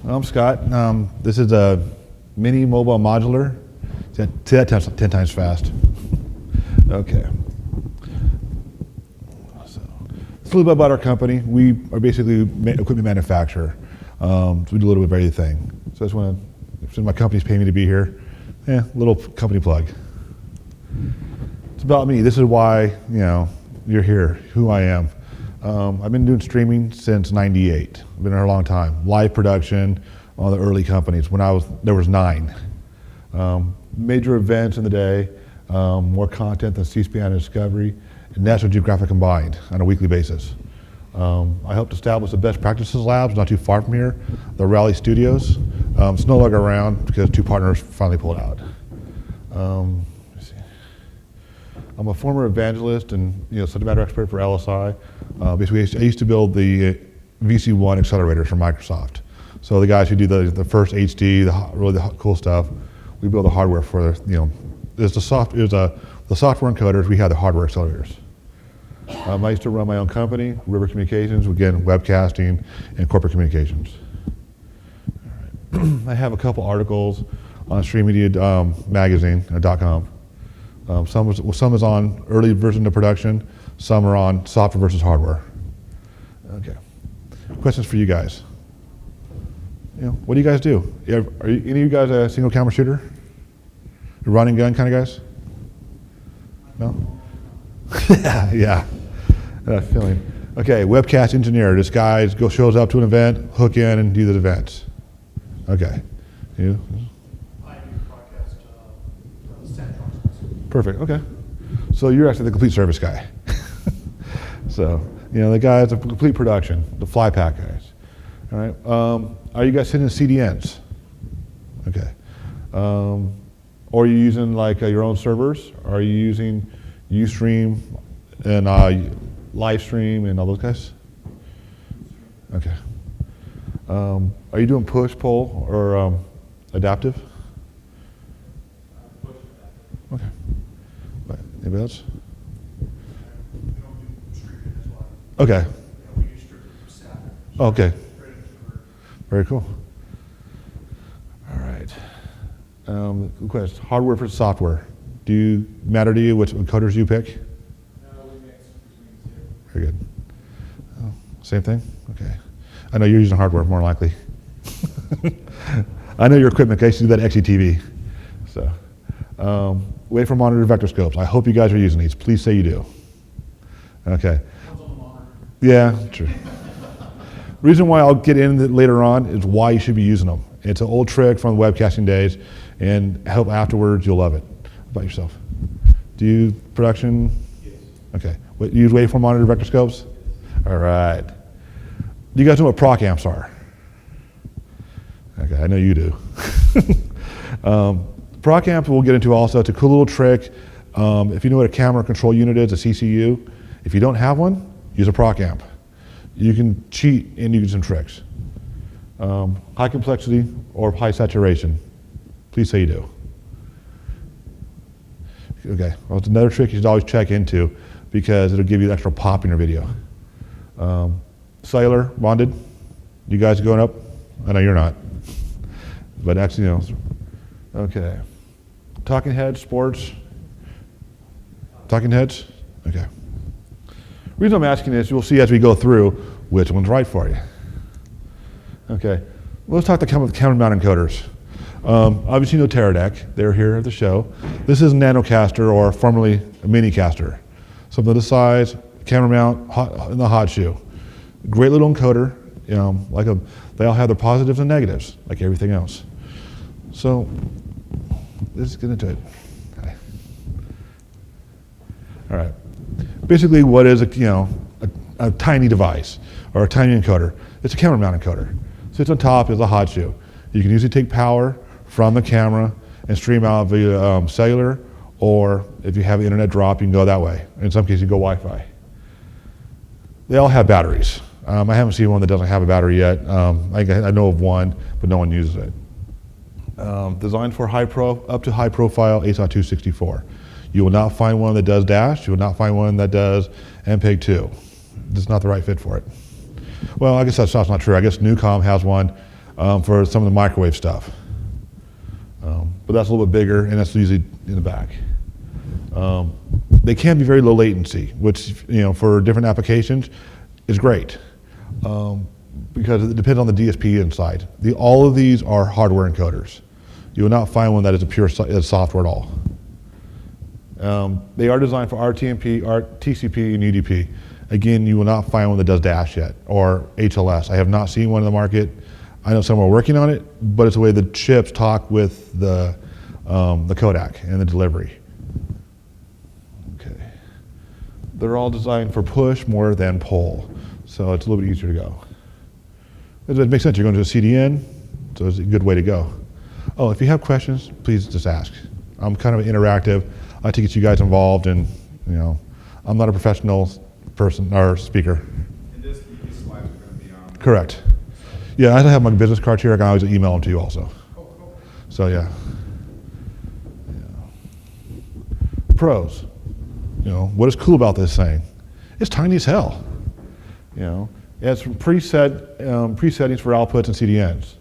I'm Scott. This is a mini mobile modular. See that 10 times fast. Okay. So, it's a little bit about our company. We are basically equipment manufacturer. So we do a little bit of everything. So I just want to, since my company's paying me to be here, little company plug. It's about me. This is why you're here, who I am. I've been doing streaming since '98. I've been here a long time. Live production on the early companies. When there was 9. Major events in the day, more content than C-SPAN and Discovery, and National Geographic combined on a weekly basis. I helped establish the best practices labs not too far from here, the Raleigh Studios. It's no longer around because 2 partners finally pulled out. Let's see. I'm a former evangelist and subject matter expert for LSI. Basically, I used to build the VC1 accelerators for Microsoft. So the guys who do the first HD, the cool stuff, we build the hardware for there's the software encoders. We have the hardware accelerators. I used to run my own company, River Communications, again webcasting and corporate communications. All right. I have a couple articles on Stream Media Magazine .com. Some is on early version of production. Some are on software versus hardware. Okay. Questions for you guys. What do you guys do? Are any of you guys a single camera shooter? A running gun kind of guys? No? Yeah. That feeling. Okay, webcast engineer. This guy shows up to an event, hook in, and do the events. Okay. You? I do broadcast Sandbox. Perfect. Okay. So you're actually the complete service guy. So the guy is a complete production, the Flypack guys. All right. Are you guys sitting in CDNs? Okay. Or are you using your own servers? Are you using Ustream and Livestream and all those guys? Okay. Are you doing push, pull, or adaptive? Push adaptive. Okay. Right. Anybody else? We don't do streaming as well. Okay. We use strictly for staff. Okay. Very cool. All right. Question: hardware versus software. Do you matter to you which encoders you pick? No, we mix between the two. Very good. Same thing? Okay. I know you're using hardware more likely. I know your equipment guys do that XETV. So, waveform monitor vector scopes. I hope you guys are using these. Please say you do. Okay. Comes on the monitor. Yeah, true. Reason why I'll get into it later on is why you should be using them. It's an old trick from the webcasting days, and I hope afterwards you'll love it. How about yourself? Do you production? Yes. Okay. You use waveform monitor vector scopes? Yes. All right. Do you guys know what proc amps are? Okay, I know you do. Proc amps we'll get into also. It's a cool little trick. If you know what a camera control unit is, a CCU, if you don't have one, use a proc amp. You can cheat and use some tricks. High complexity or high saturation. Please say you do. Okay, well, it's another trick you should always check into because it'll give you extra pop in your video. Cellular, bonded. You guys going up? I know you're not. But actually, okay. Talking heads, sports. Talking heads? Okay. The reason I'm asking this, you'll see as we go through which one's right for you. Okay, let's talk the camera mount encoders. Obviously you know Teradek, they're here at the show. This is a nanocaster or formerly a mini caster. Something of this size, camera mount in the hot shoe. Great little encoder, they all have their positives and negatives, like everything else. So, let's get into it. Okay. All right. Basically, what is a tiny device or a tiny encoder? It's a camera mount encoder. Sits on top is a hot shoe. You can usually take power from the camera and stream out via cellular, or if you have an internet drop, you can go that way. In some cases, you go Wi-Fi. They all have batteries. I haven't seen one that doesn't have a battery yet. I know of one, but no one uses it. Designed for up to high profile ASOT 264. You will not find one that does dash. You will not find one that does MPEG-2. It's not the right fit for it. Well, I guess that's not true. I guess Newcom has one. for some of the microwave stuff. But that's a little bit bigger, and that's usually in the back. They can be very low latency, which for different applications is great, because it depends on the DSP inside. All of these are hardware encoders. You will not find one that is a pure software at all. They are designed for RTMP, TCP, and UDP. Again, you will not find one that does dash yet, or HLS. I have not seen one in the market. I know some are working on it, but it's the way the chips talk with the codec and the delivery. Okay. They're all designed for push more than pull, so it's a little bit easier to go. It makes sense. You're going to a CDN, so it's a good way to go. Oh, if you have questions, please just ask. I'm kind of interactive. I like to get you guys involved, and I'm not a professional person or speaker. And these slides are going to be on. Correct. Yeah, I have my business cards here. I can always email them to you also. Oh, cool. So yeah. Pros. What is cool about this thing? It's tiny as hell. It has some presettings for outputs and CDNs.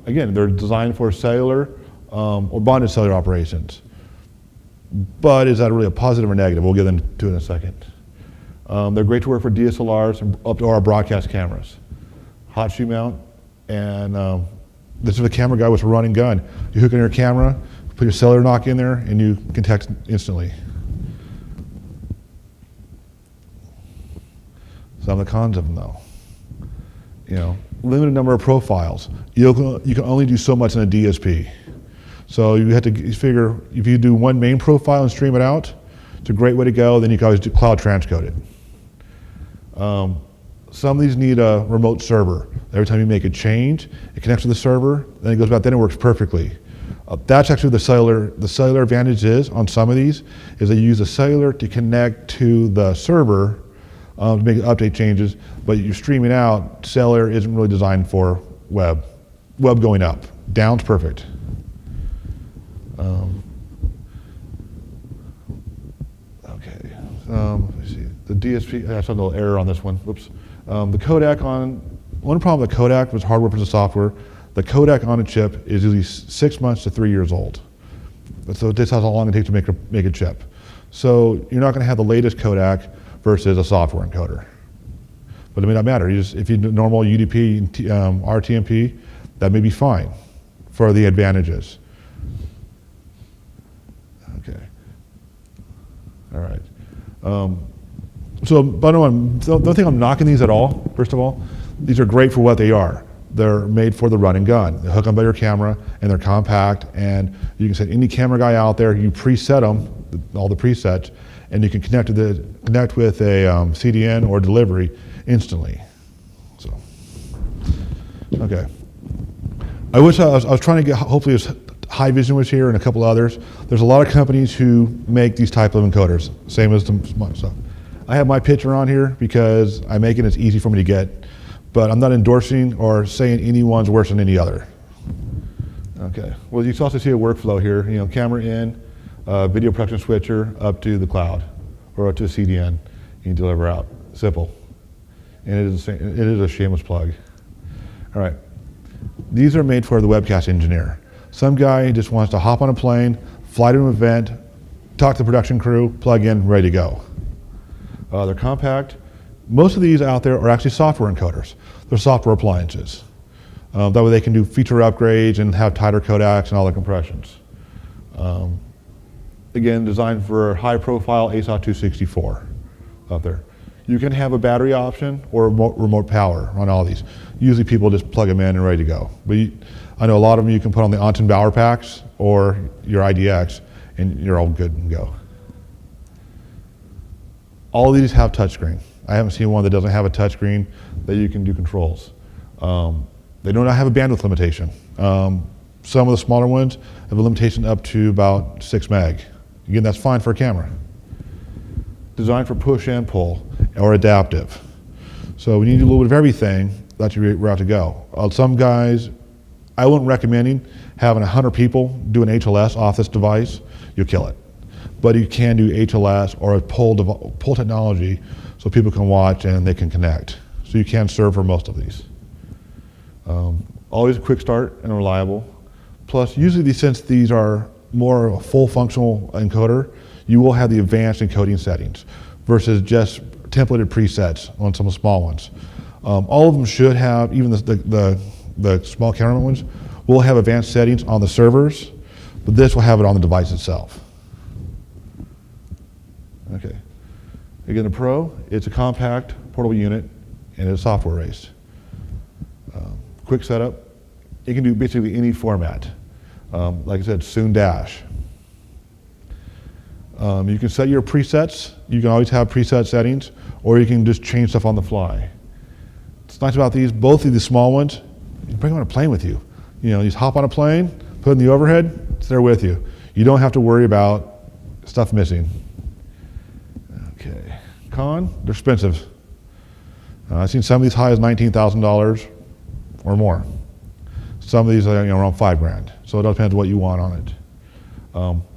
Again, they're designed for cellular or bonded cellular operations. But is that really a positive or negative? We'll get into it in a second. They're great to work for DSLRs and up to our broadcast cameras. Hot shoe mount, and this is a camera guy with a running gun. You hook in your camera, put your cellular knock in there, and you can text instantly. Some of the cons of them, though. Limited number of profiles. You can only do so much in a DSP. So you have to figure, if you do one main profile and stream it out, it's a great way to go. Then you can always do cloud transcode it. Some of these need a remote server. Every time you make a change, it connects to the server, then it goes back, then it works perfectly. That's actually the cellular advantage is on some of these, is that you use the cellular to connect to the server to make update changes, but you're streaming out, cellular isn't really designed for web. Web going up, down's perfect. Okay, let's see, the DSP, I saw a little error on this one, whoops. The codec one problem with the codec was hardware versus software. The codec on a chip is usually 6 months to 3 years old. So this is how long it takes to make a chip. So you're not going to have the latest codec versus a software encoder. But it may not matter. If you do normal UDP and RTMP, that may be fine for the advantages. Okay. All right. So, bottom line, don't think I'm knocking these at all, first of all. These are great for what they are. They're made for the run and gun. They hook them by your camera, and they're compact, and you can send any camera guy out there, you preset them, all the presets, and you can connect with a CDN or delivery instantly. So, okay. I wish I was trying to get, hopefully it was High Vision was here and a couple others. There's a lot of companies who make these type of encoders, same as the stuff. I have my picture on here because I make it, it's easy for me to get, but I'm not endorsing or saying anyone's worse than any other. Okay, well you can also see a workflow here, camera in, video production switcher up to the cloud or up to a CDN, you can deliver out, simple. And it is a shameless plug. All right, these are made for the webcast engineer. Some guy just wants to hop on a plane, fly to an event, talk to the production crew, plug in, ready to go. They're compact. Most of these out there are actually software encoders. They're software appliances. That way they can do feature upgrades and have tighter codecs and all the compressions. Again, designed for high profile ASOC 264 out there. You can have a battery option or remote power on all these. Usually people just plug them in and ready to go. But I know a lot of them you can put on the Anton Bauer packs or your IDX and you're all good and go. All of these have touchscreen. I haven't seen one that doesn't have a touchscreen that you can do controls. They do not have a bandwidth limitation. Some of the smaller ones have a limitation up to about 6 meg. Again, that's fine for a camera. Designed for push and pull or adaptive. So when you do a little bit of everything, that's your route to go. Some guys, I wouldn't recommend having 100 people do an HLS off this device, you'll kill it. But you can do HLS or a pull technology so people can watch and they can connect. So you can serve for most of these. always a quick start and reliable. Plus, usually since these are more a full functional encoder, you will have the advanced encoding settings versus just templated presets on some of the small ones. All of them should have, even the small countermeasure ones, will have advanced settings on the servers, but this will have it on the device itself. Okay. Again, the Pro, it's a compact, portable unit, and it's software based. Quick setup. It can do basically any format. Like I said, soon dash. You can set your presets. You can always have preset settings, or you can just change stuff on the fly. What's nice about these, both of these small ones, you can bring them on a plane with you. You know, you just hop on a plane, put it in the overhead, it's there with you. You don't have to worry about stuff missing. Okay, con, they're expensive. I've seen some of these high as $19,000 or more. Some of these are around $5,000. So it depends what you want on it.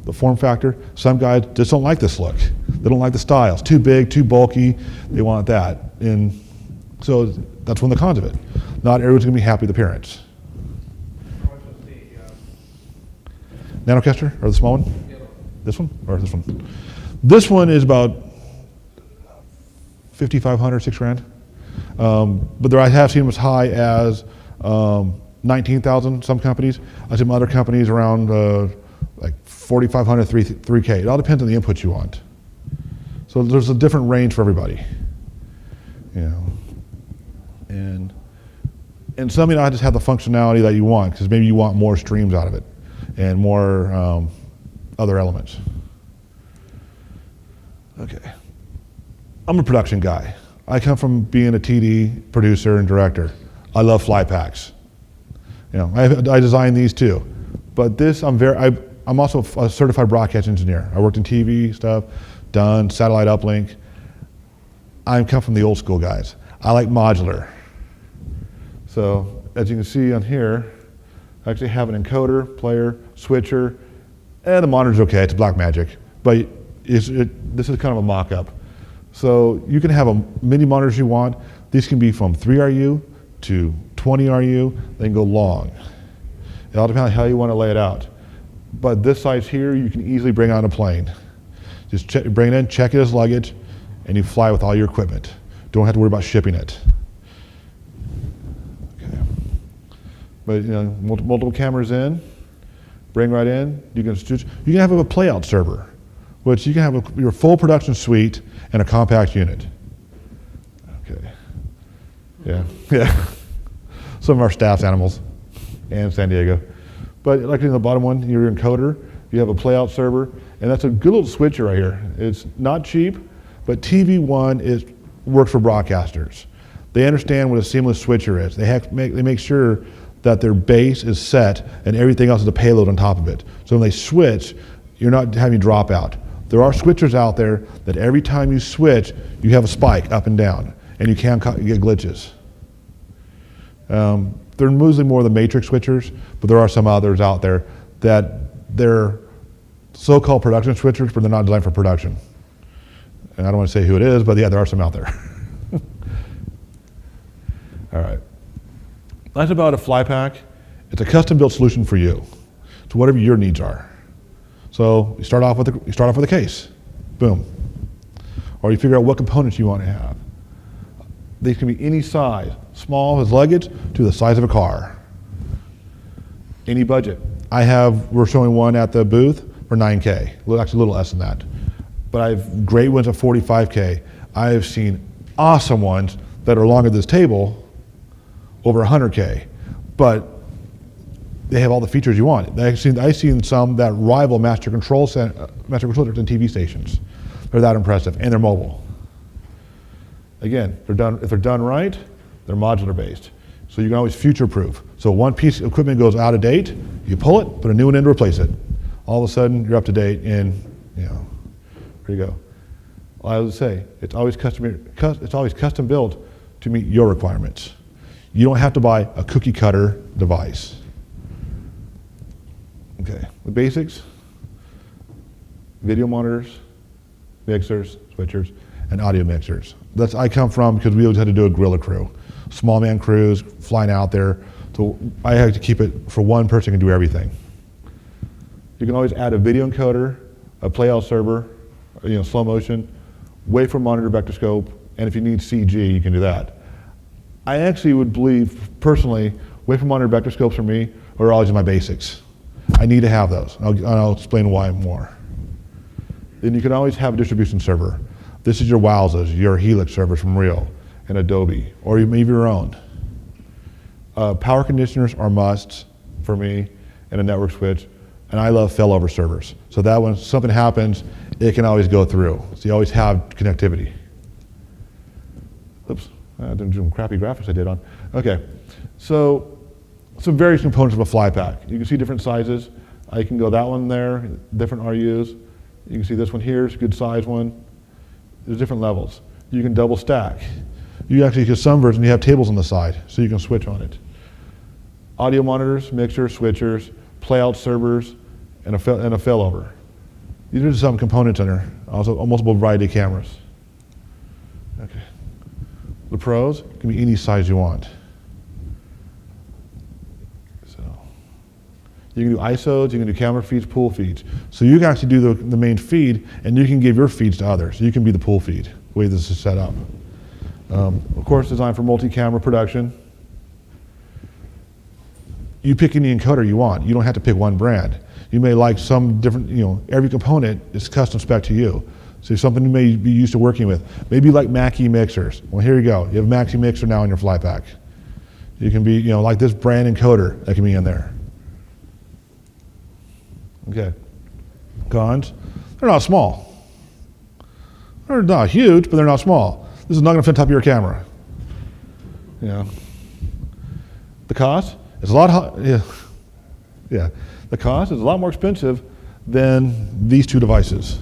The form factor, some guys just don't like this look. They don't like the style. It's too big, too bulky. They want that. And so that's one of the cons of it. Not everyone's going to be happy with the appearance. How much is the, Nanocaster, or the small one? yellow? This one, or this one? This one is about $5,500, $6,000. But I have seen them as high as 19,000, some companies. I've seen other companies around like 4,500, 3K. It all depends on the input you want. So there's a different range for everybody. You know, and some may not just have the functionality that you want, because maybe you want more streams out of it and more other elements. Okay. I'm a production guy. I come from being a TD producer and director. I love Flypacks. You know, I design these too. But this, I'm also a certified broadcast engineer. I worked in TV stuff, done satellite uplink. I come from the old school guys. I like modular. So as you can see on here, I actually have an encoder, player, switcher, and the monitor's okay, it's Blackmagic. But this is kind of a mock-up. So you can have many monitors you want. These can be from 3RU to 20RU, they can go long. It all depends on how you want to lay it out. But this size here, you can easily bring on a plane. Just bring it in, check it as luggage, and you fly with all your equipment. Don't have to worry about shipping it. Okay. But you know, multiple cameras in, bring right in. You can have a playout server, which you can have your full production suite and a compact unit. Okay. Yeah. Some of our staff's animals and San Diego. But like in the bottom one, your encoder, you have a playout server, and that's a good little switcher right here. It's not cheap, but TV1 works for broadcasters. They understand what a seamless switcher is. They make sure that their base is set and everything else is a payload on top of it. So when they switch, you're not having dropout. There are switchers out there that every time you switch, you have a spike up and down, and you can get glitches. They're mostly more the matrix switchers, but there are some others out there that they're so-called production switchers, but they're not designed for production. And I don't want to say who it is, but yeah, there are some out there. All right. Nice about a Flypack, it's a custom-built solution for you, to whatever your needs are. So you start off with a case, boom, or you figure out what components you want to have. These can be any size, small as luggage to the size of a car. Any budget. We're showing one at the booth for 9K, actually a little less than that. But I have great ones at 45K. I have seen awesome ones that are longer than this table, over 100K. But they have all the features you want. I've seen some that rival master controllers and TV stations. They're that impressive, and they're mobile. Again, if they're done right, they're modular based. So you can always future-proof. So one piece of equipment goes out of date, you pull it, put a new one in to replace it. All of a sudden, you're up to date, and here you go. Well, I would say it's always custom built to meet your requirements. You don't have to buy a cookie cutter device. Okay, the basics: video monitors, mixers, switchers, and audio mixers. I come from because we always had to do a guerrilla crew. Small man crews, flying out there, So I have to keep it for one person can do everything. You can always add a video encoder, a playout server, slow motion, waveform monitor vector scope, and if you need CG, you can do that. I actually would believe, personally, waveform monitor vector scopes for me are always my basics. I need to have those, and I'll explain why more. Then you can always have a distribution server. This is your Wowzas, your Helix servers from Real and Adobe, or maybe your own. Power conditioners are musts for me, and a network switch, and I love failover servers. So that when something happens, it can always go through. So you always have connectivity. Oops, I didn't do some crappy graphics I did on. Okay, so some various components of a Flypack. You can see different sizes. I can go that one there, different RUs. You can see this one here is a good size one. There's different levels. You can double stack. You actually, because some versions, you have tables on the side, so you can switch on it. Audio monitors, mixers, switchers, playout servers, and a failover. These are some components in there. Also, a multiple variety of cameras. Okay. The pros can be any size you want. So you can do ISOs, you can do camera feeds, pool feeds. So you can actually do the main feed, and you can give your feeds to others. You can be the pool feed, the way this is set up. Of course, designed for multi-camera production. You pick any encoder you want. You don't have to pick one brand. You may like some different, every component is custom spec to you. So something you may be used to working with. Maybe you like Mackie mixers. Well, here you go. You have a Mackie mixer now in your Flypack. You can be, like this brand encoder that can be in there. Okay. Cons, they're not small. They're not huge, but they're not small. This is not going to fit on top of your camera. The cost is a lot. The cost is a lot more expensive than these two devices.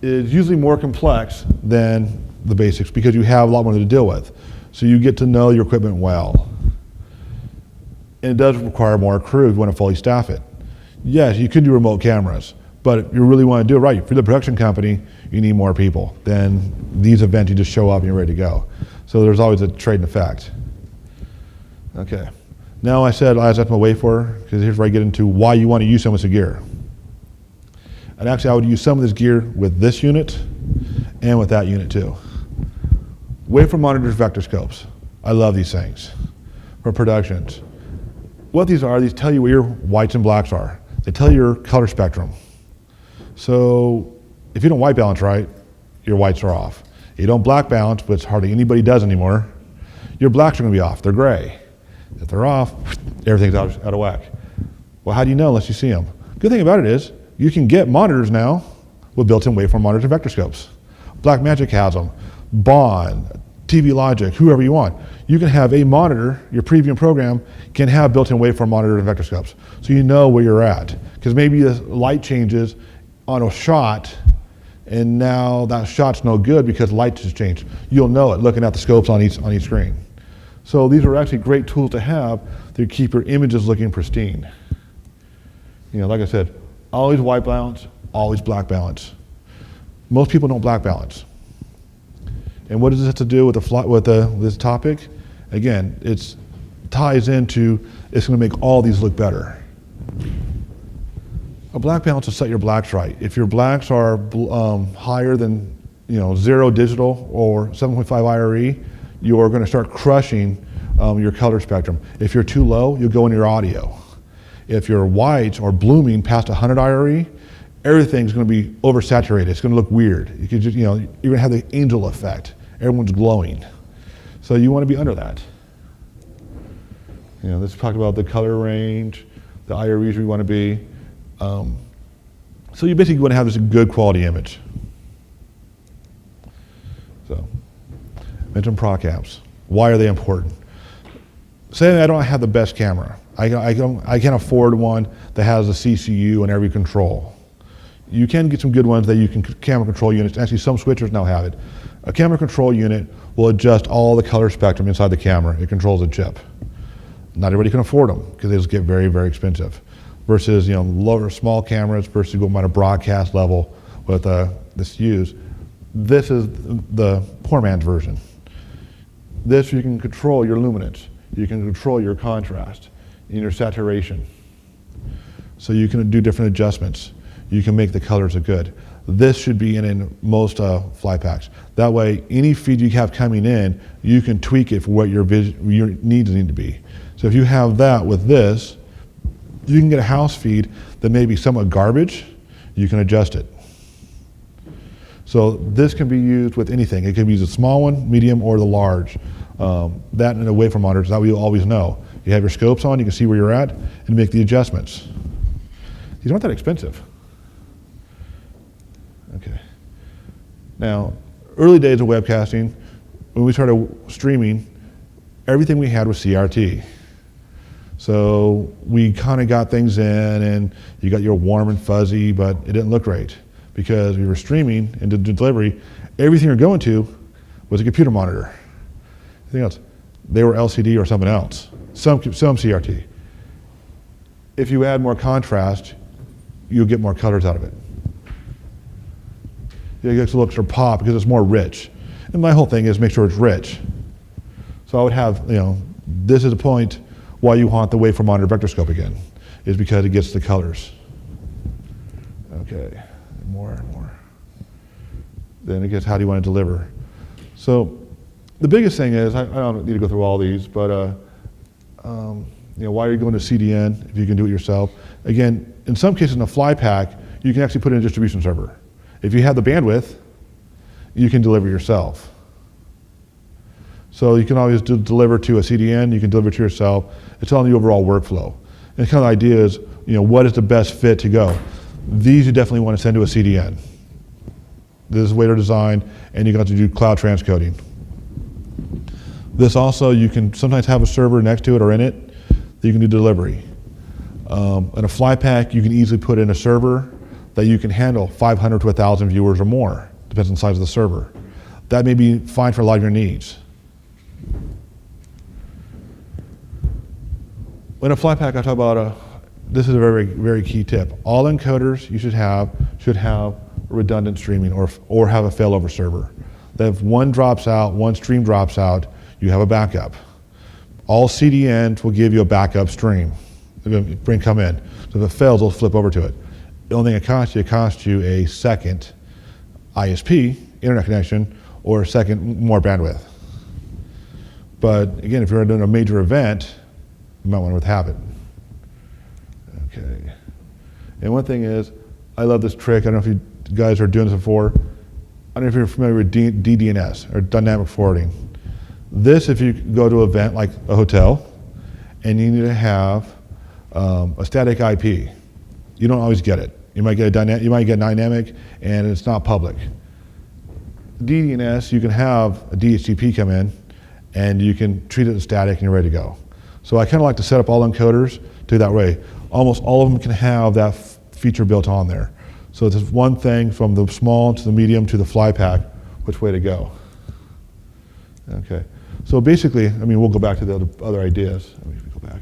It's usually more complex than the basics because you have a lot more to deal with. So you get to know your equipment well. And it does require more crew if you want to fully staff it. Yes, you could do remote cameras, but if you really want to do it right, for the production company, you need more people. Then these events, you just show up and you're ready to go. So there's always a trade and effect. Okay. Now I said I was at my way for, because here's where I get into why you want to use some of this gear. And actually I would use some of this gear with this unit and with that unit too. Waveform monitors, vector scopes. I love these things for productions. What these tell you where your whites and blacks are. They tell you your color spectrum. So if you don't white balance right, your whites are off. You don't black balance, which hardly anybody does anymore, your blacks are going to be off. They're gray. If they're off, everything's out of whack. Well, how do you know unless you see them? Good thing about it is you can get monitors now with built-in waveform monitors and vector scopes. Blackmagic has them. Bond, TV Logic, whoever you want. You can have a monitor, your preview program can have built-in waveform monitor and vector scopes. So you know where you're at. Because maybe the light changes on a shot and now that shot's no good because light has changed. You'll know it looking at the scopes on each screen. So these are actually great tools to have to keep your images looking pristine. Like I said, always white balance, always black balance. Most people don't black balance. And what does this have to do with this topic? Again, it ties into, it's going to make all these look better. A black balance will set your blacks right. If your blacks are higher than 0 digital or 7.5 IRE, you are going to start crushing your color spectrum. If you're too low, you'll go in your audio. If your whites are blooming past 100 IRE, everything's going to be oversaturated. It's going to look weird. You could just, you're going to have the angel effect. Everyone's glowing. So you want to be under that. Let's talk about the color range, the IREs we want to be. So you basically want to have this good quality image. So, mention proc apps. Why are they important? Say I don't have the best camera. I can't afford one that has a CCU and every control. You can get some good ones that you can camera control units. Actually, some switchers now have it. A camera control unit will adjust all the color spectrum inside the camera. It controls a chip. Not everybody can afford them because they just get very, very expensive. Versus lower small cameras versus going at a broadcast level with this use. This is the poor man's version. This, you can control your luminance. You can control your contrast and your saturation. So you can do different adjustments. You can make the colors look good. This should be in most Flypacks. That way, any feed you have coming in, you can tweak it for what your needs need to be. So if you have that with this, you can get a house feed that may be somewhat garbage, you can adjust it. So this can be used with anything. It can be used a small one, medium, or the large. That and a waveform monitor, that way you'll always know. You have your scopes on, you can see where you're at, and make the adjustments. These aren't that expensive. Okay. Now, early days of webcasting, when we started streaming, everything we had was CRT. So we kind of got things in, and you got your warm and fuzzy, but it didn't look right because we were streaming and did delivery. Everything you're going to was a computer monitor. Anything else? They were LCD or something else. Some CRT. If you add more contrast, you'll get more colors out of it. It gets a little extra pop because it's more rich. And my whole thing is make sure it's rich. So I would have, this is a point why you want the waveform monitor vector scope again, is because it gets the colors. Okay, more and more. Then it gets how do you want to deliver. So the biggest thing is, I don't need to go through all these, but why are you going to CDN if you can do it yourself? Again, in some cases in a Flypack, you can actually put in a distribution server. If you have the bandwidth, you can deliver yourself. So you can always deliver to a CDN, you can deliver to yourself. It's on the overall workflow. And the kind of idea is, what is the best fit to go? These you definitely want to send to a CDN. This is the way they're designed, and you got to do cloud transcoding. This also, you can sometimes have a server next to it or in it that you can do delivery. In a Flypack, you can easily put in a server that you can handle 500 to 1,000 viewers or more, depends on the size of the server. That may be fine for a lot of your needs. When a Flypack, I talk about this is a very, very key tip. All encoders you should have redundant streaming or have a failover server. That if one drops out, one stream drops out, you have a backup. All CDNs will give you a backup stream. Come in. So if it fails, they'll flip over to it. The only thing it costs you a second ISP, internet connection, or a second more bandwidth. But again, if you're doing a major event, you might want to have it. Okay. And one thing is, I love this trick. I don't know if you guys are doing this before. I don't know if you're familiar with DDNS, or dynamic forwarding. This, if you go to an event like a hotel, and you need to have a static IP, you don't always get it. You might get dynamic, and it's not public. DDNS, you can have a DHCP come in, and you can treat it as static, and you're ready to go. So I kind of like to set up all encoders to that way. Almost all of them can have that feature built on there. So it's one thing from the small to the medium to the Flypack, which way to go. Okay. So basically, we'll go back to the other ideas. Let me go back.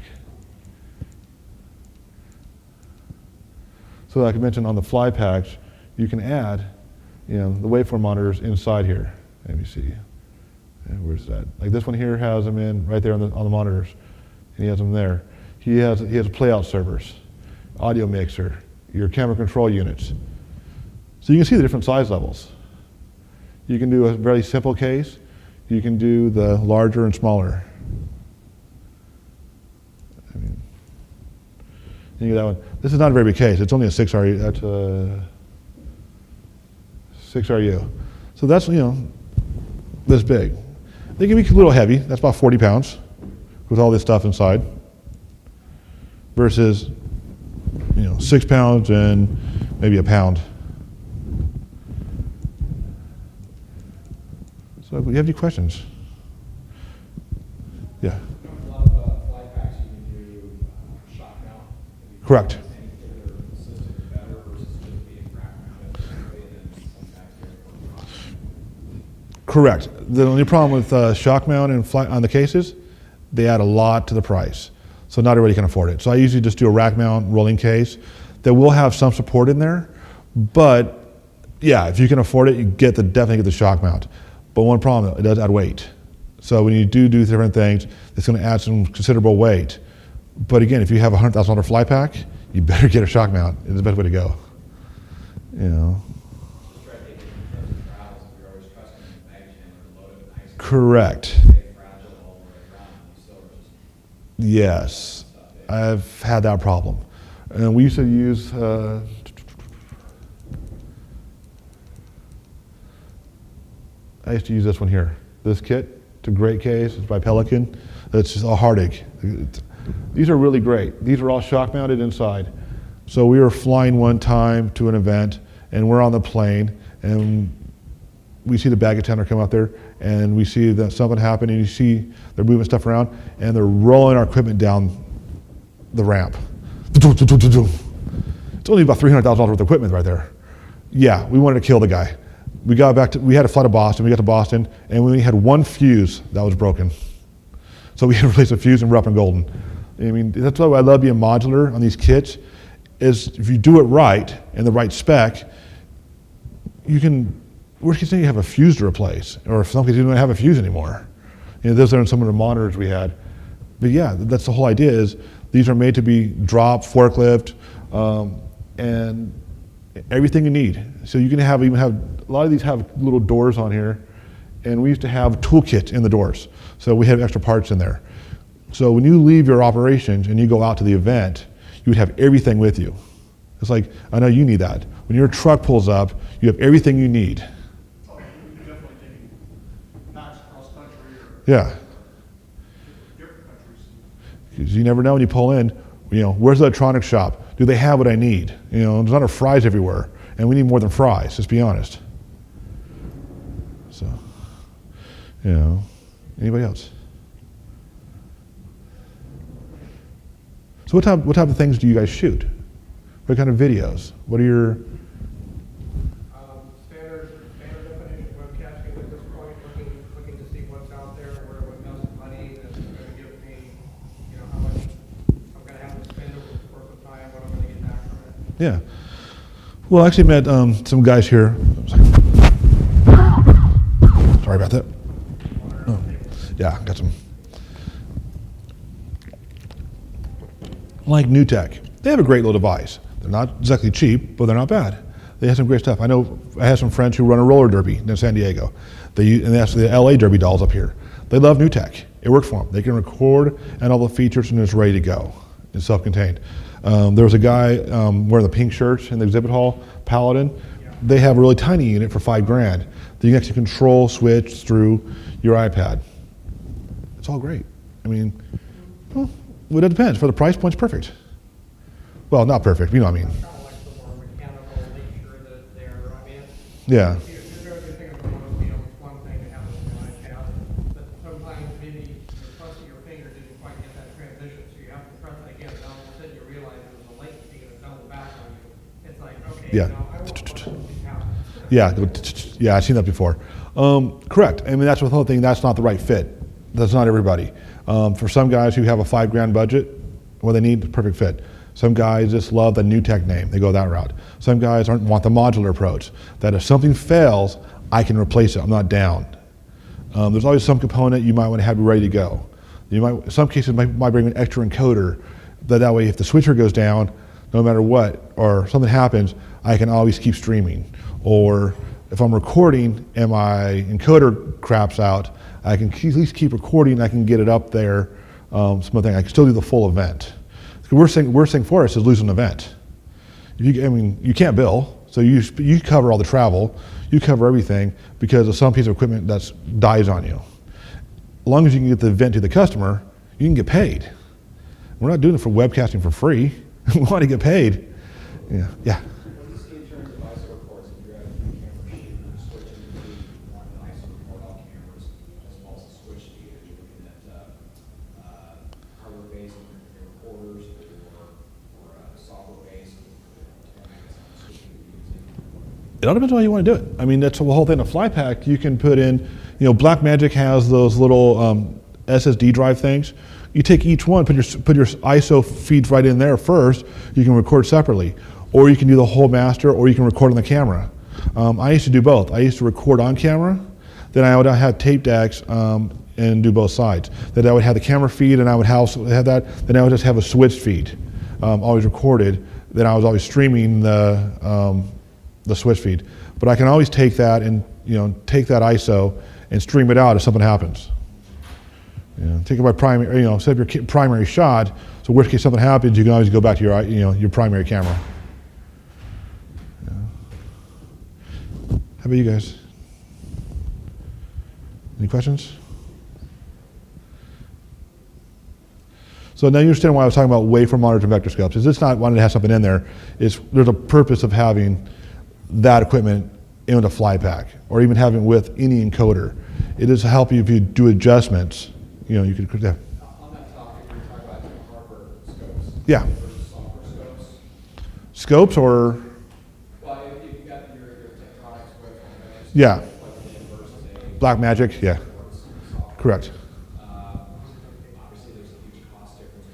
So like I mentioned on the Flypacks, you can add, the waveform monitors inside here. Let me see. Where's that? Like this one here has them in right there on the monitors, and he has them there. He has playout servers, audio mixer, your camera control units. So you can see the different size levels. You can do a very simple case. You can do the larger and smaller. You get that one. This is not a very big case. It's only a 6RU. That's a 6RU. So that's this big. They can be a little heavy. That's about 40 pounds with all this stuff inside. Versus 6 pounds and maybe a pound. So do you have any questions? Yeah. A lot of Flypacks you can do shock mount. Correct. Any particular system better versus just being rack mounted and then some back. Correct. The only problem with shock mount and on the cases, they add a lot to the price. So not everybody can afford it. So I usually just do a rack mount rolling case that will have some support in there, but yeah, if you can afford it, you definitely get the shock mount. But one problem, it does add weight. So when you do different things, it's going to add some considerable weight. But again, if you have a $100,000 fly pack, you better get a shock mount. It's the best way to go. You know. Just try to take it in terms of travels, if you're always trusting the baggage handler to load it nice. Correct. Stay fragile all the way around, you still are just Yes, I've had that problem. And we used to use, I used to use this one here. This kit, it's a great case, it's by Pelican. It's just a heartache. These are really great. These are all shock mounted inside. So we were flying one time to an event and we're on the plane and we see the baggage handler come up there and we see that something happened and you see they're moving stuff around and they're rolling our equipment down the ramp. It's only about $300,000 worth of equipment right there. Yeah, we wanted to kill the guy. We got back to, we had to fly to Boston, we got to Boston, and we only had one fuse that was broken. So we had to replace a fuse and we're up in Golden. I mean, that's why I love being modular on these kits, is if you do it right, and the right spec, you can, worst case, you have a fuse to replace, or if some cases you don't have a fuse anymore. You know, those are some of the monitors we had. But yeah, that's the whole idea is, these are made to be drop, forklift, and everything you need. So you can have, even have, a lot of these have little doors on here, and we used to have toolkits in the doors. So we have extra parts in there. So when you leave your operations and you go out to the event, you would have everything with you. It's like, I know you need that. When your truck pulls up, you have everything you need. Oh, you're definitely taking packs cross country or Yeah. different countries. Because you never know when you pull in, you know, where's the electronics shop? Do they have what I need? You know, there's not enough fries everywhere, and we need more than fries, let's be honest. So, you know, anybody else? So what type of things do you guys shoot? What kind of videos? What are your, Standard definition webcasting at this point, looking to see what's out there, where it would cost money, that's going to give me, you know, how much I'm going to have to spend over the course of time, what I'm going to get back from it. yeah. Well, I actually met some guys here. Sorry about that. Oh, yeah, got some. Like New Tech, they have a great little device. They're not exactly cheap, but they're not bad. They have some great stuff. I know I have some friends who run a roller derby in San Diego. And that's the LA Derby dolls up here. They love New Tech. It works for them. They can record and all the features and it's ready to go. It's self-contained. There was a guy wearing the pink shirts in the exhibit hall, Paladin. They have a really tiny unit for $5,000 that you can actually control, switch through your iPad. It's all great. I mean, well, it depends. For the price point, it's perfect. Well, not perfect, you know what I mean. Kind of like the more mechanical nature that they're, I mean, Yeah. if you're everything is automobile, it's one thing to have an iPad, but sometimes maybe the press of your finger didn't quite get that transition, so you have to press it again, and all of a sudden you realize there's a latency and it's double back on you. It's like, okay, Yeah. now I want to happen. Yeah, yeah, I've seen that before. Correct. I mean, that's the whole thing. That's not the right fit. That's not everybody. For some guys who have a $5,000 budget, what they need is perfect fit. Some guys just love the New Tech name. They go that route. Some guys want the modular approach, that if something fails, I can replace it. I'm not down. There's always some component you might want to have ready to go. You might, in some cases, might bring an extra encoder. That way, if the switcher goes down, no matter what, or something happens, I can always keep streaming. Or if I'm recording and my encoder craps out, I can at least keep recording. I can get it up there. Something I can still do the full event. The worst thing for us is losing an event. I mean, you can't bill, so you cover all the travel, you cover everything because of some piece of equipment that dies on you. As long as you can get the event to the customer, you can get paid. We're not doing it for webcasting for free. We want to get paid. Yeah. What do you see in terms of ISO reports if you're at a camera sheet and you're switching between one ISO report all cameras as well as the switch speed? Are you looking at hardware-based recorders or software-based? It all depends on how you want to do it. I mean, that's the whole thing. A Flypack, you can put in, you know, Blackmagic has those little SSD drive things. You take each one, put your ISO feeds right in there first. You can record separately, or you can do the whole master, or you can record on the camera. I used to do both. I used to record on camera, then I would have tape decks, and and do both sides. That I would have the camera feed and I would have that, then I would just have a switched feed, always recorded. Then I was always streaming the switch feed. But I can always take that and take that ISO and stream it out if something happens. Take my primary, set up your primary shot. So worst case something happens, you can always go back to your your primary camera. How about you guys? Any questions? So now you understand why I was talking about waveform monitors and vector scopes. It's not wanting to have something in there. There's a purpose of having that equipment in a Flypack, or even having with any encoder. It is to help you if you do adjustments. You could. Yeah. On that topic, you're talking about hardware scopes. Yeah. Versus software scopes. Scopes or. Well, if you've got your Tektronix waveform, Yeah. plug it in versus a Blackmagic. Yeah. software. Correct. Obviously, there's a huge cost difference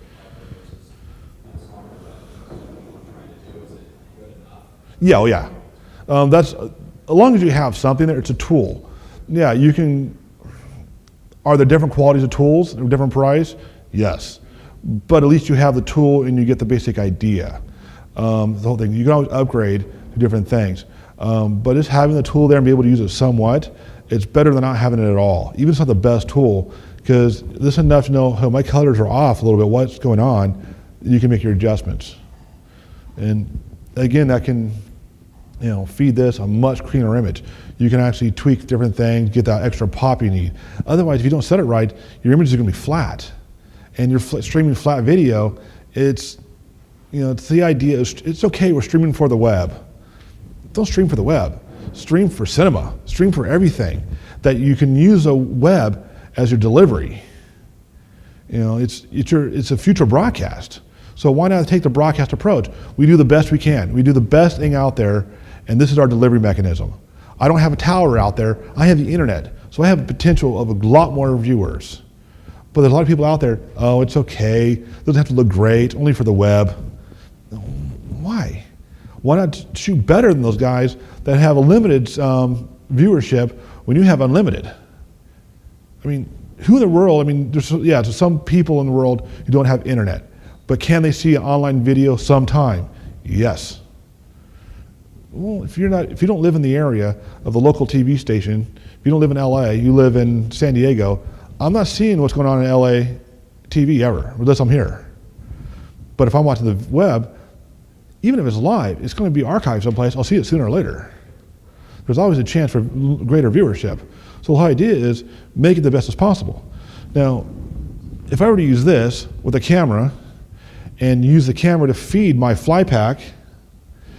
with hardware versus software. But what I'm trying to do, is it good enough? Yeah. Oh yeah. That's as long as you have something there. It's a tool. Yeah. You can. Are there different qualities of tools, different price? Yes. But at least you have the tool and you get the basic idea. The whole thing. You can always upgrade to different things. But just having the tool there and be able to use it somewhat, it's better than not having it at all. Even if it's not the best tool, because this is enough to know, hey, my colors are off a little bit, what's going on, you can make your adjustments. And again, that can feed this a much cleaner image. You can actually tweak different things, get that extra pop you need. Otherwise, if you don't set it right, your image is going to be flat. And you're streaming flat video, it's the idea, it's okay, we're streaming for the web. Don't stream for the web. Stream for cinema. Stream for everything. That you can use a web as your delivery. It's a future broadcast. So why not take the broadcast approach? We do the best we can. We do the best thing out there, and this is our delivery mechanism. I don't have a tower out there. I have the internet. So I have the potential of a lot more viewers. But there's a lot of people out there, oh, it's okay. It doesn't have to look great, only for the web. Why? Why not shoot better than those guys that have a limited viewership when you have unlimited? I mean, who in the world, there's some people in the world who don't have internet. But can they see an online video sometime? Yes. Well, if you don't live in the area of the local TV station, if you don't live in LA, you live in San Diego, I'm not seeing what's going on in LA TV ever, unless I'm here. But if I'm watching the web, even if it's live, it's going to be archived someplace. I'll see it sooner or later. There's always a chance for greater viewership. So the whole idea is make it the best as possible. Now, if I were to use this with a camera and use the camera to feed my Flypack,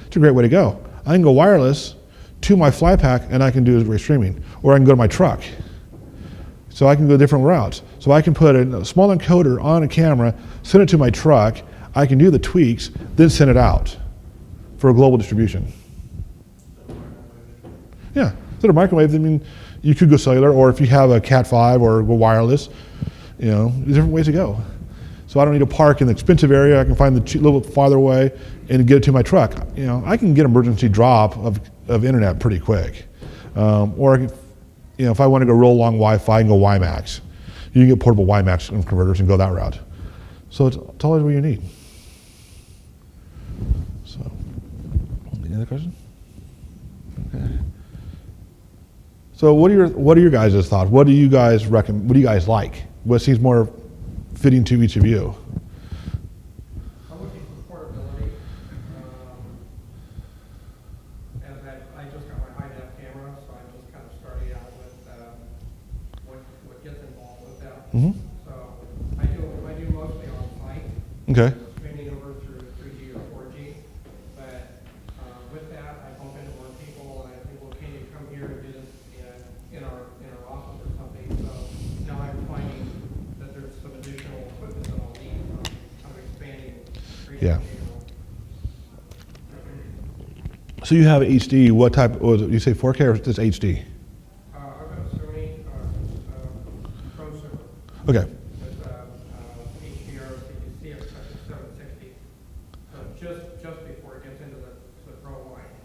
it's a great way to go. I can go wireless to my Flypack and I can do great streaming. Or I can go to my truck. So I can go different routes. So I can put a small encoder on a camera, send it to my truck, I can do the tweaks, then send it out for a global distribution. Yeah, instead of microwave, you could go cellular, or if you have a Cat5 or go wireless, there's different ways to go. So I don't need to park in the expensive area. I can find the little bit farther away and get it to my truck. I can get emergency drop of internet pretty quick. Or if I want to go real long Wi-Fi, I can go WiMAX. You can get portable WiMAX converters and go that route. So it's always what you need. So, any other question? Okay. So what are your guys' thoughts? What do you guys recommend? What do you guys like? What seems more fitting to each of you? I'm looking for portability. As I just got my high-def camera, so I'm just kind of starting out with what gets involved with that. Mm-hmm. So I do mostly on site. Okay. Streaming over through 3G or 4G. But with that, I bump into more people, and I think, well, can you come here and do this in our office or something? So now I'm finding that there's some additional equipment that I'll need. I'm expanding. Yeah. So you have HD. What type? You say 4K or just HD? I've got a Sony prosumer. Okay. With HDR CF760. So just before it gets into the Pro line.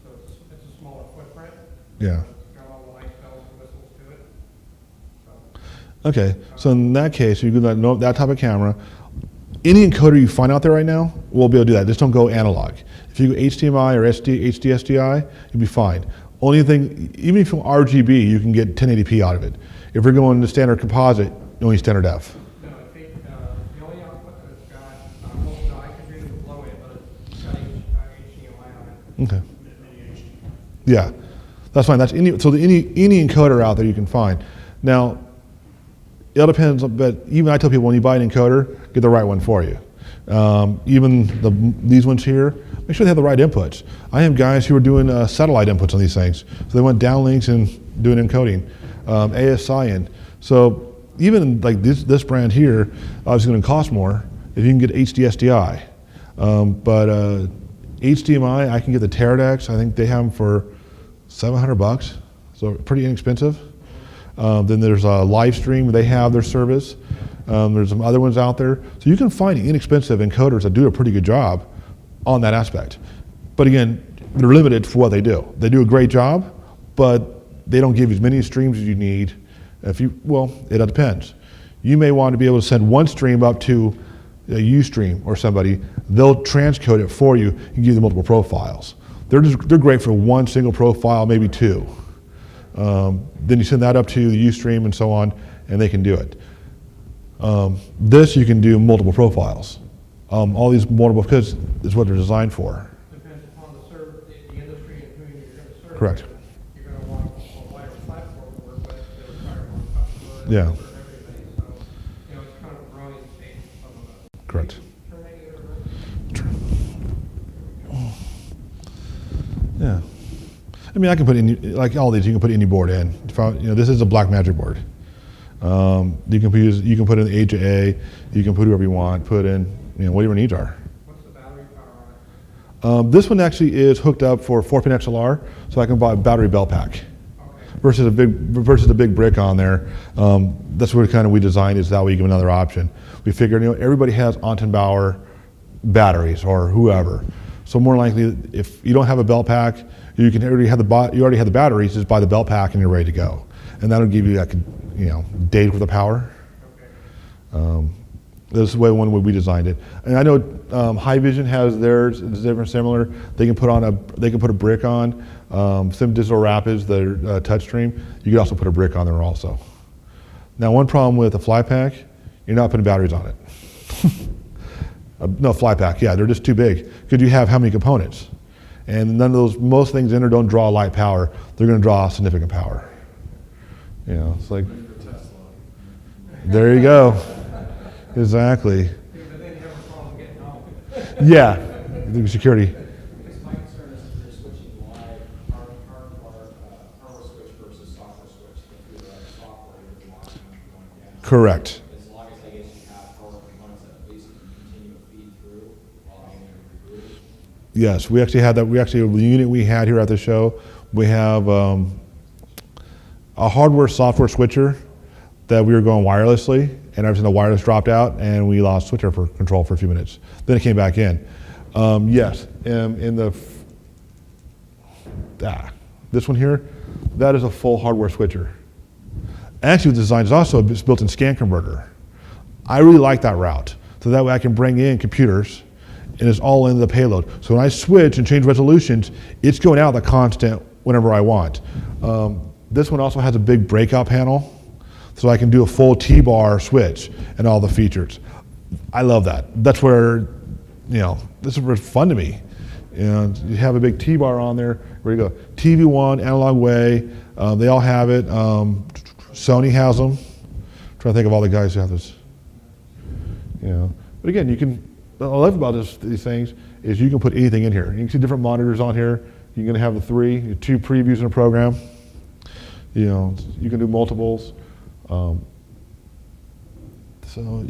So it's a smaller footprint. Yeah. It's got all the nice bells and whistles to it. So Okay, so in that case, you do that type of camera. Any encoder you find out there right now will be able to do that. Just don't go analog. If you go HDMI or HD SDI, you'll be fine. Only thing, even if you go RGB, you can get 1080p out of it. If you're going to standard composite, only standard F. No, I think, the only output that it's got, I can read it below it, but it's got HDMI on it. Okay. Mini HD. Yeah, that's fine. That's any encoder out there you can find. Now, it all depends, but even I tell people when you buy an encoder, get the right one for you. Even these ones here, make sure they have the right inputs. I have guys who are doing satellite inputs on these things. So they went downlinks and doing encoding, ASI in. So even like this brand here, obviously going to cost more if you can get HD SDI. But HDMI, I can get the Teradex. I think they have them for $700, so pretty inexpensive. Then there's a Livestream. They have their service. There's some other ones out there. So you can find inexpensive encoders that do a pretty good job on that aspect. But again, they're limited for what they do. They do a great job, but they don't give you as many streams as you need. Well, it depends. You may want to be able to send one stream up to a Ustream or somebody. They'll transcode it for you and give you multiple profiles. They're great for one single profile, maybe two. Then you send that up to the Ustream and so on, and they can do it. This you can do multiple profiles. All these multiple, because it's what they're designed for. Depends upon the industry and who you're going to serve. Correct. You're going to want a wider platform to work with to require more customers. Yeah. And everything. So, it's kind of a growing stage. Some of the Correct. Yeah. I mean, I can put any, like all these, you can put any board in. This is a Blackmagic board. You can put in the HA, you can put whoever you want, put in, whatever your needs are. What's the battery power on it? This one actually is hooked up for 4-pin XLR, so I can buy a battery belt pack. Versus a big brick on there. That's what we designed, is that way you give another option. We figured, everybody has Anton-Bauer batteries or whoever. So more likely, if you don't have a belt pack, you already have the batteries, just buy the belt pack and you're ready to go. And that'll give you days worth of power. This is the way we designed it. And I know High Vision has theirs, it's different, similar. They can put a brick on. Some Digital Rapids, their touchscreen, you can also put a brick on there also. Now, one problem with a Flypack, you're not putting batteries on it. No, Flypack, yeah, they're just too big. Because you have how many components? And none of those, most things in there don't draw light power. They're going to draw significant power. It's like, there you go. Exactly. But then you have a problem getting off. Yeah, the security. Because my concern is if you're switching live hardware switch versus software switch, if you're software, you're locked and going down. Correct. As long as you have hardware components that basically continue to feed through while you're rebooting. Yes, we actually had that. The unit we had here at the show, we have a hardware software switcher that we were going wirelessly, and every time the wireless dropped out, and we lost switcher for control for a few minutes. Then it came back in. Yes, in this one here, that is a full hardware switcher. Actually, the design is also a built-in scan converter. I really like that route, so that way I can bring in computers, and it's all in the payload. So when I switch and change resolutions, it's going out the constant whenever I want. This one also has a big breakout panel, so I can do a full T-bar switch and all the features. I love that. That's where, this is fun to me. You have a big T-bar on there. Where you go? TV1, analog way. They all have it. Sony has them. I'm trying to think of all the guys who have this. But again, what I love about these things is you can put anything in here. You can see different monitors on here. You're going to have the two previews in a program. You can do multiples. So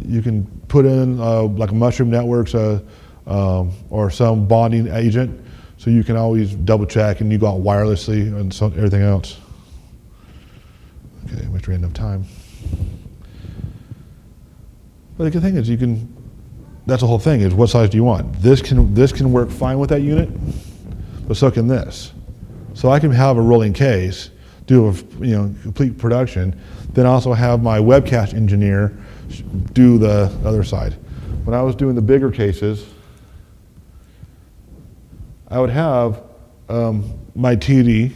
you can put in like a Mushroom Networks or some bonding agent, so you can always double check and you go out wirelessly and everything else. Okay, make sure we have enough time. But the good thing is that's the whole thing, is what size do you want? This can work fine with that unit, but so can this. So I can have a rolling case, do a complete production. Then also have my webcast engineer do the other side. When I was doing the bigger cases, I would have my TD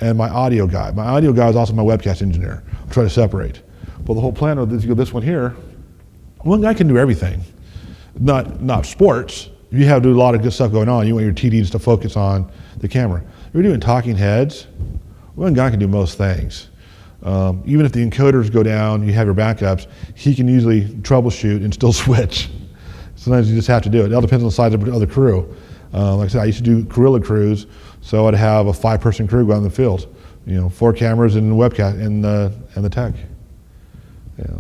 and my audio guy. My audio guy is also my webcast engineer. I'll try to separate. Well, the whole plan of this one here, one guy can do everything. Not sports. You have to do a lot of good stuff going on. You want your TDs to focus on the camera. If you're doing talking heads, one guy can do most things. Even if the encoders go down, you have your backups, he can usually troubleshoot and still switch. Sometimes you just have to do it. It all depends on the size of the crew. Like I said, I used to do guerrilla crews, so I'd have a 5-person crew go out in the field. 4 cameras and the webcast and the tech.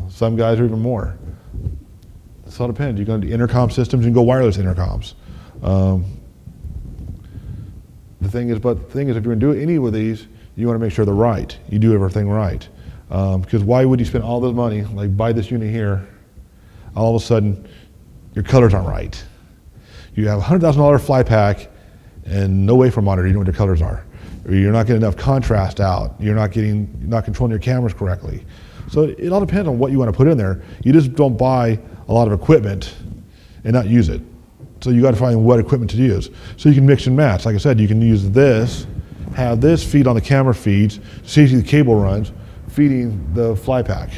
Some guys are even more. It all depends. You can do intercom systems, you can go wireless intercoms. The thing is, if you're going to do any of these, you want to make sure they're right. You do everything right. Because why would you spend all this money, like buy this unit here, all of a sudden your colors aren't right? You have a $100,000 Flypack and no waveform monitor, you know what your colors are. Or you're not getting enough contrast out. You're not controlling your cameras correctly. So it all depends on what you want to put in there. You just don't buy a lot of equipment and not use it. So you got to find what equipment to use. So you can mix and match. Like I said, you can use this, have this feed on the camera feeds, see the cable runs, feeding the Flypack.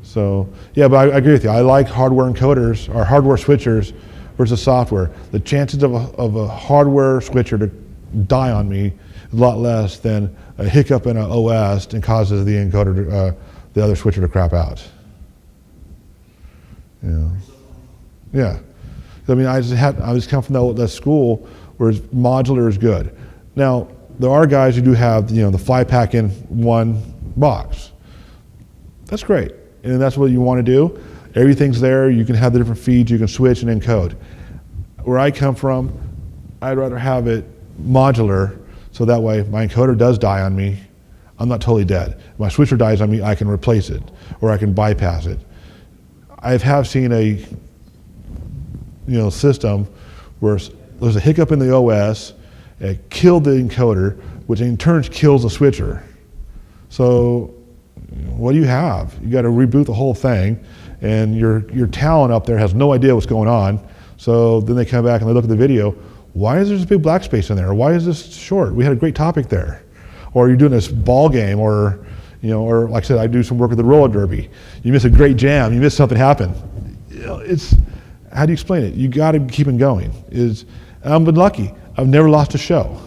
So yeah, but I agree with you. I like hardware encoders or hardware switchers versus software. The chances of a hardware switcher to die on me is a lot less than a hiccup in an OS and causes the encoder, the other switcher to crap out. Yeah. I mean, I just come from that school where modular is good. Now, there are guys who do have the Flypack in one box. That's great, and that's what you want to do. Everything's there. You can have the different feeds. You can switch and encode. Where I come from, I'd rather have it modular, so that way my encoder does die on me, I'm not totally dead. If my switcher dies on me, I can replace it, or I can bypass it. I have seen a system where there's a hiccup in the OS, it killed the encoder, which in turn kills the switcher. So what do you have? You got to reboot the whole thing, and your talent up there has no idea what's going on. So then they come back and they look at the video. Why is there this big black space in there? Or why is this short? We had a great topic there. Or you're doing this ball game, or or like I said, I do some work with the roller derby. You miss a great jam, you miss something happen. It's, how do you explain it? You got to keep it going. And I've been lucky. I've never lost a show.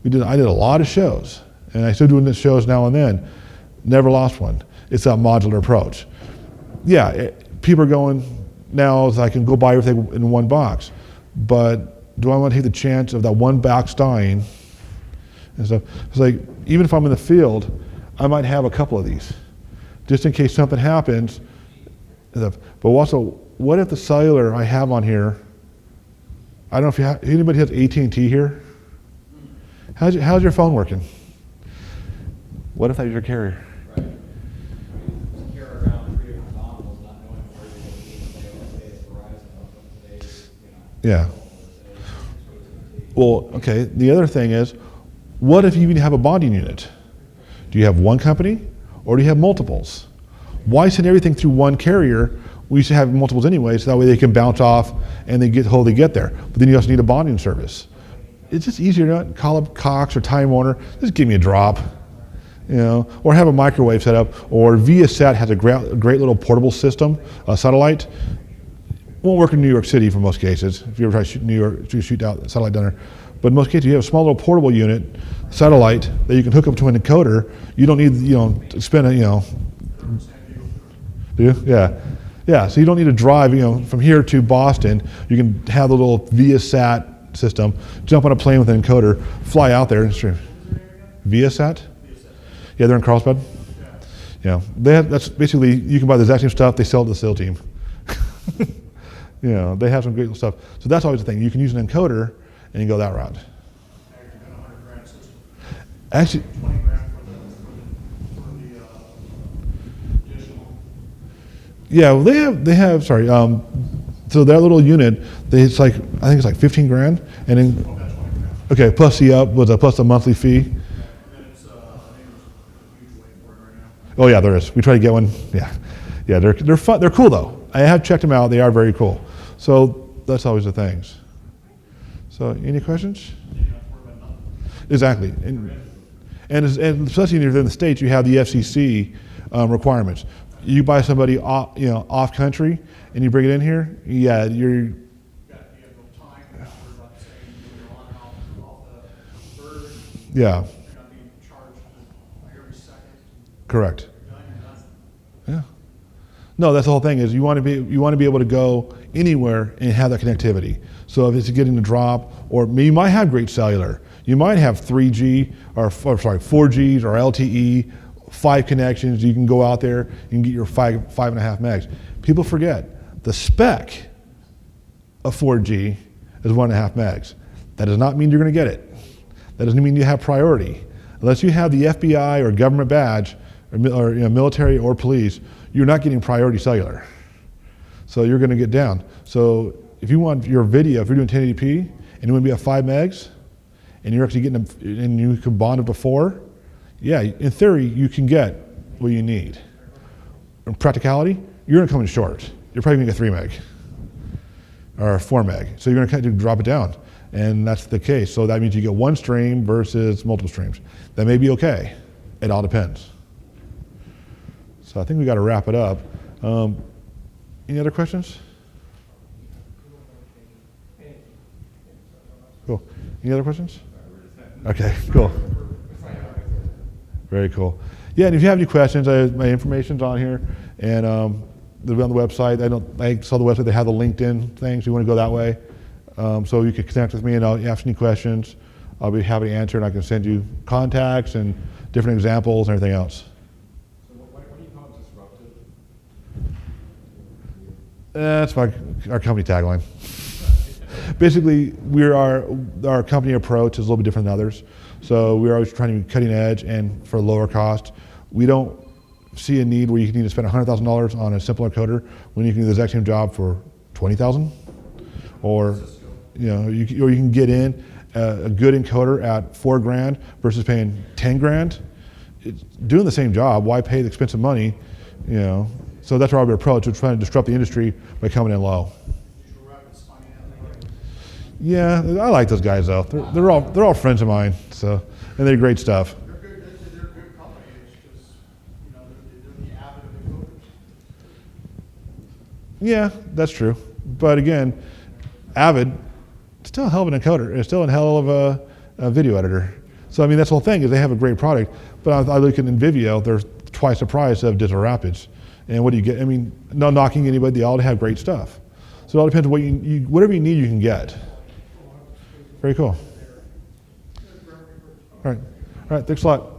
I did a lot of shows, and I still doing shows now and then. Never lost one. It's that modular approach. Yeah, people are going now. I can go buy everything in one box, but do I want to take the chance of that one box dying and stuff? It's like, even if I'm in the field, I might have a couple of these, just in case something happens. But also, what if the cellular I have on here, I don't know if anybody has AT&T here? How's your phone working? What if that was your carrier? Right. Carry around 3 different dongles, not knowing where you're going to be. Say it's Verizon, today's, Yeah. Well, okay, the other thing is, what if you even have a bonding unit? Do you have one company, or do you have multiples? Why send everything through one carrier? We used to have multiples anyway, so that way they can bounce off and they get there. But then you also need a bonding service. It's just easier to call up Cox or Time Warner, just give me a drop, or have a microwave set up, or Viasat has a great little portable system, a satellite. Won't work in New York City for most cases, if you ever try to shoot out satellite down there. But in most cases, you have a small little portable unit, satellite, that you can hook up to an encoder. You don't need, to spend do you? Yeah. Yeah, so you don't need to drive, from here to Boston. You can have the little Viasat system, jump on a plane with an encoder, fly out there and stream. Viasat? Yeah, they're in Carlsbad. Yeah, that's basically, you can buy the exact same stuff, they sell it to the sales team. They have some great stuff. So that's always the thing. You can use an encoder and you go that route. Actually, got a $100,000 system. Actually, 20 grand for the additional. yeah, well, they have. Sorry. So that little unit, I think it's like 15 grand, and then Okay, plus the monthly fee. And then it's, I think there's a huge wait for it right now. Oh yeah, there is. We try to get one. Yeah, they're fun. They're cool though. I have checked them out. They are very cool. So that's always the things. So any questions? You don't have to worry about nothing. Exactly. And especially if you're in the States, you have the FCC requirements. You buy somebody off country and you bring it in here, yeah, You have no time, you have to worry about saying you're on and off the bird. yeah, You're not being charged every second. correct. You're done, you're done. Yeah. No, that's the whole thing is you want to be able to go anywhere and have that connectivity. So if it's getting a drop, or you might have great cellular, you might have 3G or 4Gs or LTE, 5 connections. You can go out there, you can get your 5.5 megs. People forget the spec of 4G is 1.5 megs. That does not mean you're going to get it. That doesn't mean you have priority. Unless you have the FBI or government badge, or military or police, you're not getting priority cellular. So you're going to get down. So if you want your video, if you're doing 1080p and you want to be at 5 megs, and you're actually getting them, and you can bond up to 4, yeah, in theory you can get what you need. In practicality, you're going to come in short. You're probably going to get 3 meg or 4 meg. So you're going to kind of drop it down, and that's the case. So that means you get 1 stream versus multiple streams. That may be okay. It all depends. So I think we got to wrap it up. Any other questions? Cool. Any other questions? Okay, cool. Very cool. Yeah, and if you have any questions, my information's on here, and they'll be on the website. I saw the website, they have the LinkedIn thing, so you want to go that way. So you can connect with me and I'll ask any questions. I'll be happy to answer, and I can send you contacts and different examples and everything else. So what do you call it, disruptive? That's our company tagline. Basically, our company approach is a little bit different than others. So we're always trying to be cutting edge and for lower cost. We don't see a need where you need to spend $100,000 on a simple encoder when you can do the exact same job for $20,000, or you can get in a good encoder at $4,000 versus paying $10,000. It's doing the same job. Why pay the expensive money? So that's our approach. We're trying to disrupt the industry by coming in low. Yeah, I like those guys though. They're all friends of mine. So, and they're great stuff. They're a good company, it's just, they're the avid of encoders. Yeah, that's true. But again, Avid, it's still a hell of an encoder. It's still a hell of a video editor. So I mean, that's the whole thing is they have a great product. But I look at DVEO, they're twice the price of Digital Rapids. And what do you get? I mean, not knocking anybody, they all have great stuff. So it all depends on what whatever you need, you can get. Very cool. All right, thanks a lot.